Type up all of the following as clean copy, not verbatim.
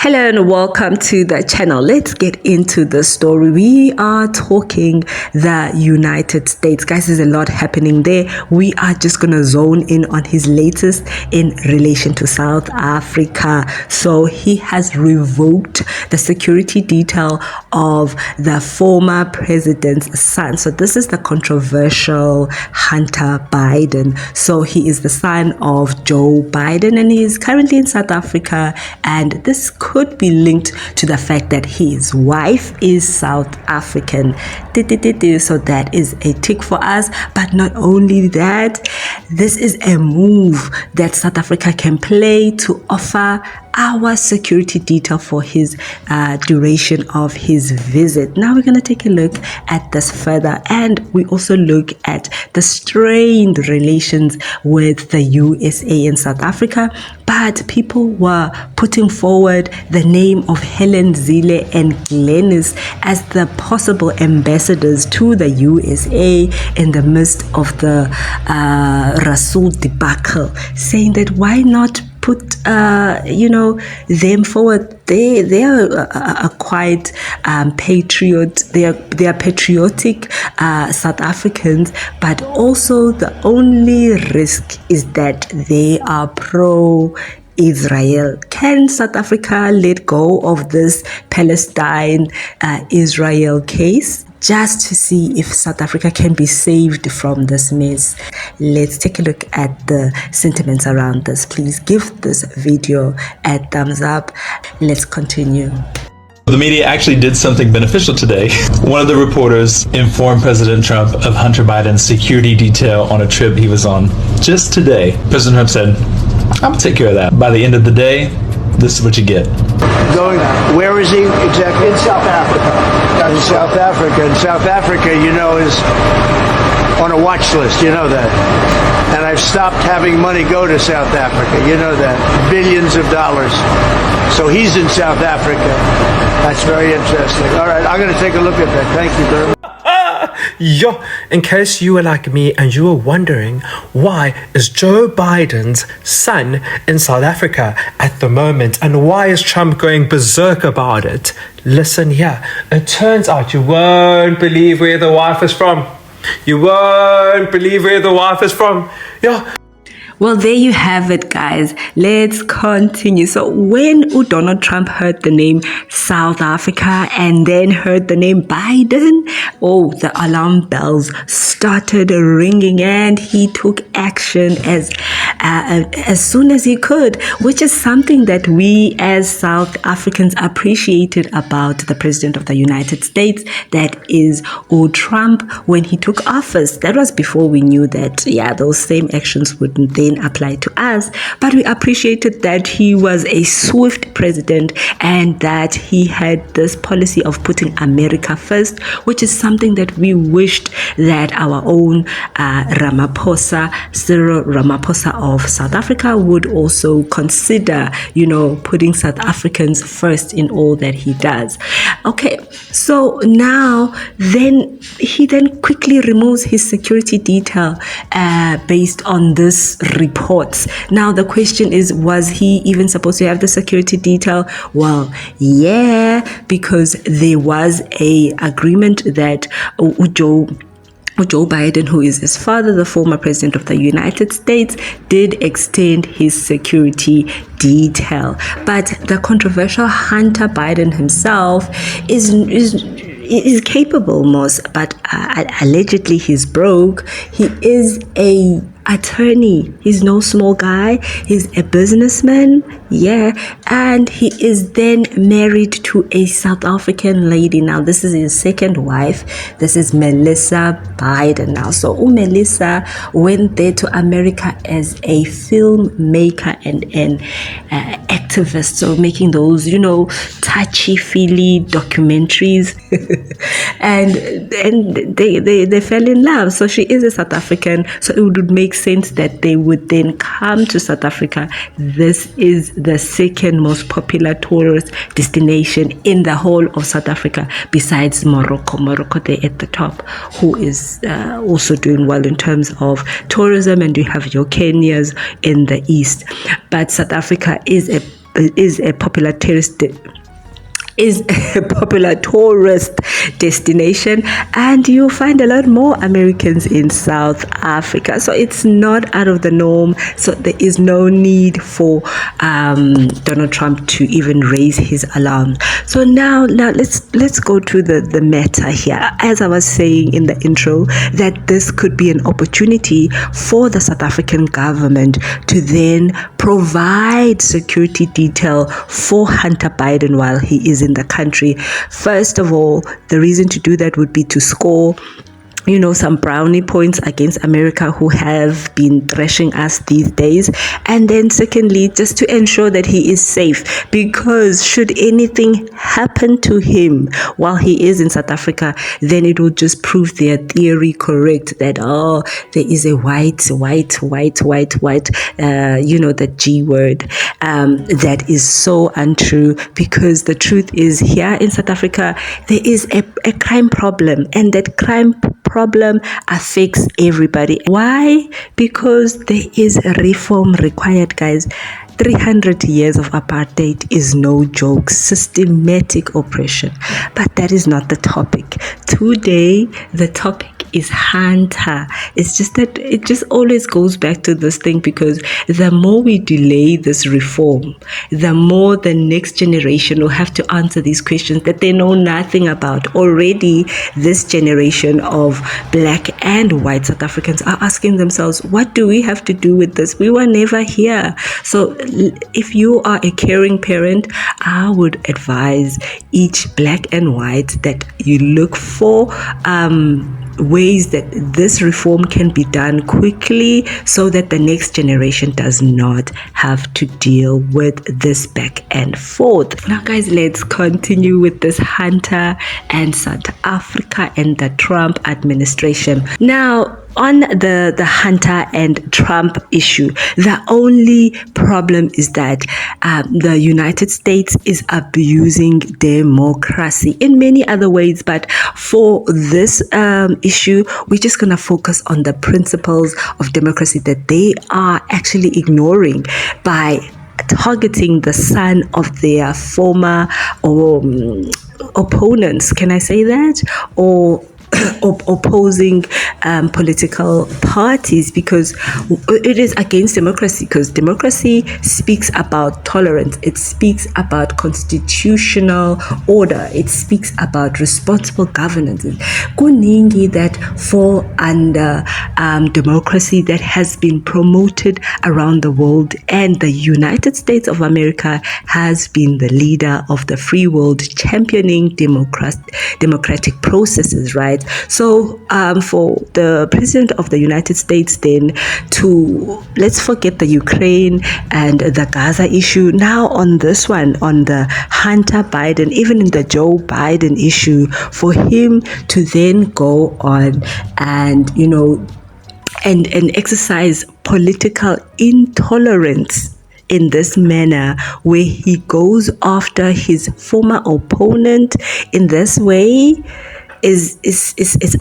Hello and welcome to the channel. Let's get into the story. We are talking the United States. Guys, there's a lot happening there. We are just going to zone in on his latest in relation to South Africa. So he has revoked the security detail of the former president's son. So this is the controversial Hunter Biden. So he is the son of Joe Biden and he is currently in South Africa, and this could be linked to the fact that his wife is South African. So that is a tick for us. But not only that, this is a move that South Africa can play to offer our security detail for his duration of his visit. Now we're going to take a look at this further, and we also look at the strained relations with the USA and South Africa. But people were putting forward the name of Hellen, Zille and Glennis as the possible ambassadors to the USA in the midst of the Rasool debacle, saying that why not put them forward. They are quite patriot. They are patriotic South Africans, but also the only risk is that they are pro Israel. Can South Africa let go of this Palestine Israel case just to see if South Africa can be saved from this mess? Let's take a look at the sentiments around this. Please give this video a thumbs up. Let's continue. The media actually did something beneficial today. One of the reporters informed President Trump of Hunter Biden's security detail on a trip he was on just today. President Trump said, "I'm gonna take care of that. By the end of the day, this is what you get." Going, where is he exactly? In South Africa. In South Africa. And South Africa, is on a watch list, you know that. And I've stopped having money go to South Africa, you know that. Billions of dollars. So he's in South Africa. That's very interesting. All right, I'm going to take a look at that. Thank you very much. Yo, in case you were like me and you were wondering, why is Joe Biden's son in South Africa at the moment, and why is Trump going berserk about it? Listen here, it turns out you won't believe where the wife is from. You won't believe where the wife is from. Yeah. Well, there you have it, guys. Let's continue. So when Donald Trump heard the name South Africa and then heard the name Biden, the alarm bells started ringing, and he took action as soon as he could, which is something that we as South Africans appreciated about the President of the United States, that is Trump, when he took office. That was before we knew that, those same actions would then apply to us, but we appreciated that he was a swift president and that he had this policy of putting America first, which is something that we wished that our own Cyril Ramaphosa of South Africa would also consider, putting South Africans first in all that he does. Okay, so now he quickly removes his security detail based on this report. Now the question is, was he even supposed to have the security detail? Well, yeah, because there was a agreement that Joe Biden, who is his father, the former president of the United States, did extend his security detail. But the controversial Hunter Biden himself is capable, but allegedly he's broke. He is a attorney. He's no small guy. He's a businessman, and he is then married to a South African lady. Now this is his second wife. This is Melissa Biden now. So Melissa went there to America as a filmmaker and an activist, so making those touchy-feely documentaries and they fell in love. So she is a South African, so it would make sense that they would then come to South Africa. This is the second most popular tourist destination in the whole of South Africa, besides Morocco. Morocco, they're at the top, who is also doing well in terms of tourism, and you have your Kenyas in the east. But South Africa is a is a popular tourist destination, and you'll find a lot more Americans in South Africa. So it's not out of the norm. So there is no need for Donald Trump to even raise his alarm. So now let's go to the matter here. As I was saying in the intro, that this could be an opportunity for the South African government to then provide security detail for Hunter Biden while he is in the country. First of all, the reason to do that would be to score some brownie points against America, who have been thrashing us these days. And then secondly, just to ensure that he is safe, because should anything happen to him while he is in South Africa, then it will just prove their theory correct, that there is a white, the G word, that is so untrue, because the truth is, here in South Africa there is a crime problem, and that crime problem affects everybody. Why? Because there is a reform required, guys. 300 years of apartheid is no joke, systematic oppression. But that is not the topic. Today, the topic is Hunter. It's just that it just always goes back to this thing, because the more we delay this reform, the more the next generation will have to answer these questions that they know nothing about. Already, this generation of black and white South Africans are asking themselves, what do we have to do with this? We were never here. So if you are a caring parent, I would advise each black and white that you look for ways that this reform can be done quickly, so that the next generation does not have to deal with this back and forth. Now guys, let's continue with this Hunter and South Africa and the Trump administration. Now, on the Hunter and Trump issue, the only problem is that the United States is abusing democracy in many other ways. But for this issue, we're just going to focus on the principles of democracy that they are actually ignoring by targeting the son of their former opponents. Can I say that? Or opposing political parties, because it is against democracy, because democracy speaks about tolerance, it speaks about constitutional order, it speaks about responsible governance. Kuningi that fall under democracy that has been promoted around the world, and the United States of America has been the leader of the free world, championing democratic processes, right? So for the president of the United States then to, let's forget the Ukraine and the Gaza issue, now on this one, on the Hunter Biden, even in the Joe Biden issue, for him to then go on and and exercise political intolerance in this manner, where he goes after his former opponent in this way, is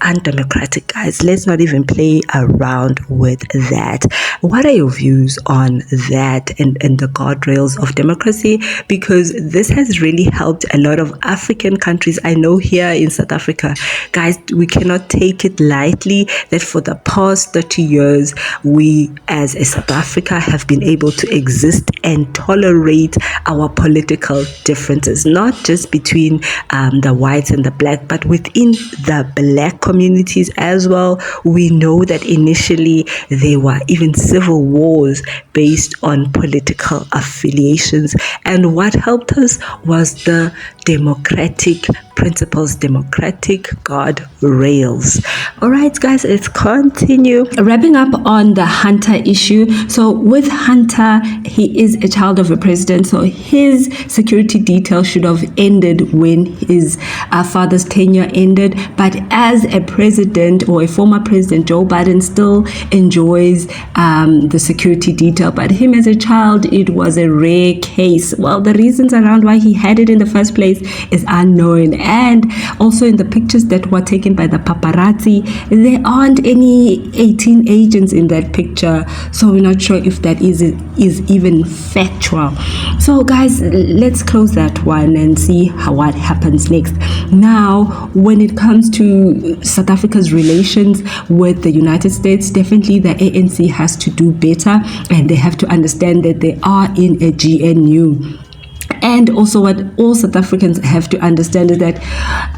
undemocratic, guys. Let's not even play around with that. What are your views on that and the guardrails of democracy? Because this has really helped a lot of African countries. I know here in South Africa, guys, we cannot take it lightly that for the past 30 years, we as a South Africa have been able to exist and tolerate our political differences, not just between the whites and the black, but within the black communities as well. We know that initially there were even civil wars based on political affiliations, and what helped us was the democratic principles, democratic guardrails. All right, guys, let's continue. Wrapping up on the Hunter issue. So with Hunter, he is a child of a president, so his security detail should have ended when his father's tenure ended. ended, but as a president or a former president, Joe Biden still enjoys the security detail. But him as a child, it was a rare case. Well, the reasons around why he had it in the first place is unknown. And also in the pictures that were taken by the paparazzi, there aren't any 18 agents in that picture, so we're not sure if that is even factual. So guys, let's close that one and see what happens next. Now, when it comes to South Africa's relations with the United States, definitely the ANC has to do better, and they have to understand that they are in a GNU. And also what all South Africans have to understand is that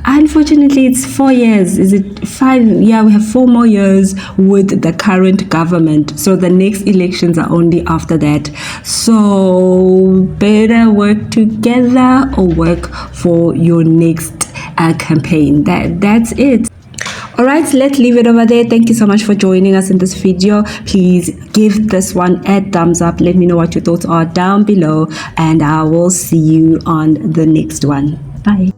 unfortunately it's 4 years. Is it 5? Yeah, we have 4 more years with the current government. So the next elections are only after that. So better work together or work for your next campaign. That's it. Alright, let's leave it over there. Thank you so much for joining us in this video. Please give this one a thumbs up. Let me know what your thoughts are down below, and I will see you on the next one. Bye.